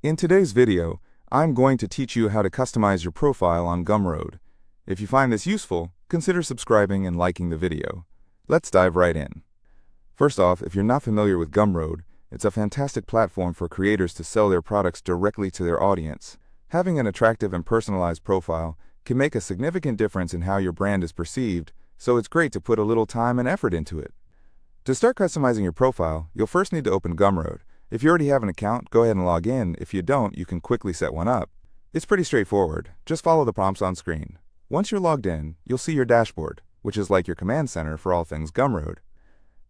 In today's video, I'm going to teach you how to customize your profile on Gumroad. If you find this useful, consider subscribing and liking the video. Let's dive right in. First off, if you're not familiar with Gumroad, it's a fantastic platform for creators to sell their products directly to their audience. Having an attractive and personalized profile can make a significant difference in how your brand is perceived, so it's great to put a little time and effort into it. To start customizing your profile, you'll first need to open Gumroad. If you already have an account, go ahead and log in. If you don't, you can quickly set one up. It's pretty straightforward. Just follow the prompts on screen. Once you're logged in, you'll see your dashboard, which is like your command center for all things Gumroad.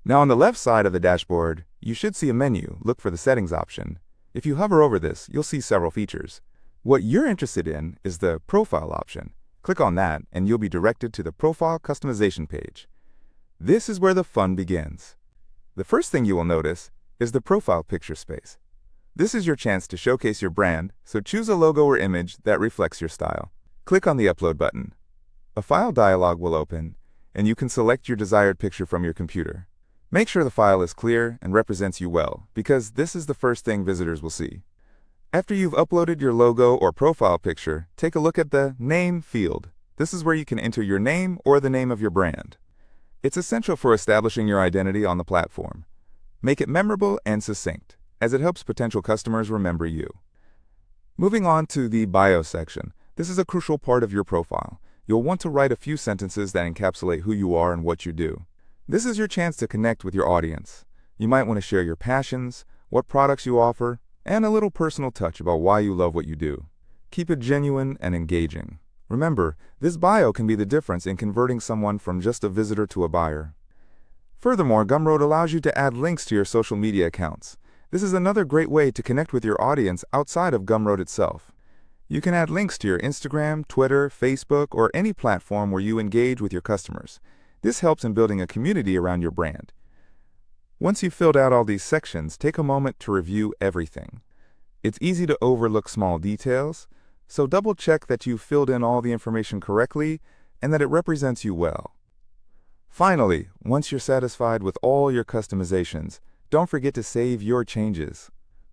Now on the left side of the dashboard, you should see a menu. Look for the settings option. If you hover over this, you'll see several features. What you're interested in is the profile option. Click on that and you'll be directed to the profile customization page. This is where the fun begins. The first thing you will notice is the profile picture space. This is your chance to showcase your brand, so choose a logo or image that reflects your style. Click on the upload button. A file dialog will open, and you can select your desired picture from your computer. Make sure the file is clear and represents you well, because this is the first thing visitors will see. After you've uploaded your logo or profile picture, take a look at the Name field. This is where you can enter your name or the name of your brand. It's essential for establishing your identity on the platform. Make it memorable and succinct, as it helps potential customers remember you. Moving on to the bio section, this is a crucial part of your profile. You'll want to write a few sentences that encapsulate who you are and what you do. This is your chance to connect with your audience. You might want to share your passions, what products you offer, and a little personal touch about why you love what you do. Keep it genuine and engaging. Remember, this bio can be the difference in converting someone from just a visitor to a buyer. Furthermore, Gumroad allows you to add links to your social media accounts. This is another great way to connect with your audience outside of Gumroad itself. You can add links to your Instagram, Twitter, Facebook, or any platform where you engage with your customers. This helps in building a community around your brand. Once you've filled out all these sections, take a moment to review everything. It's easy to overlook small details, so double-check that you've filled in all the information correctly and that it represents you well. Finally, once you're satisfied with all your customizations, don't forget to save your changes.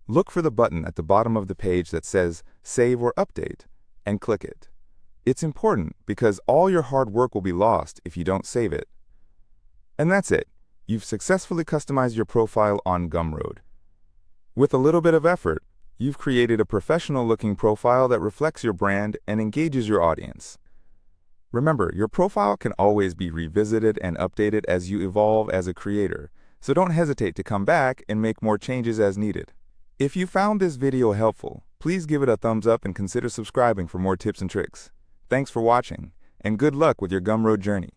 Look for the button at the bottom of the page that says Save or Update, and click it. It's important because all your hard work will be lost if you don't save it. And that's it. You've successfully customized your profile on Gumroad. With a little bit of effort, you've created a professional-looking profile that reflects your brand and engages your audience. Remember, your profile can always be revisited and updated as you evolve as a creator, so don't hesitate to come back and make more changes as needed. If you found this video helpful, please give it a thumbs up and consider subscribing for more tips and tricks. Thanks for watching, and good luck with your Gumroad journey.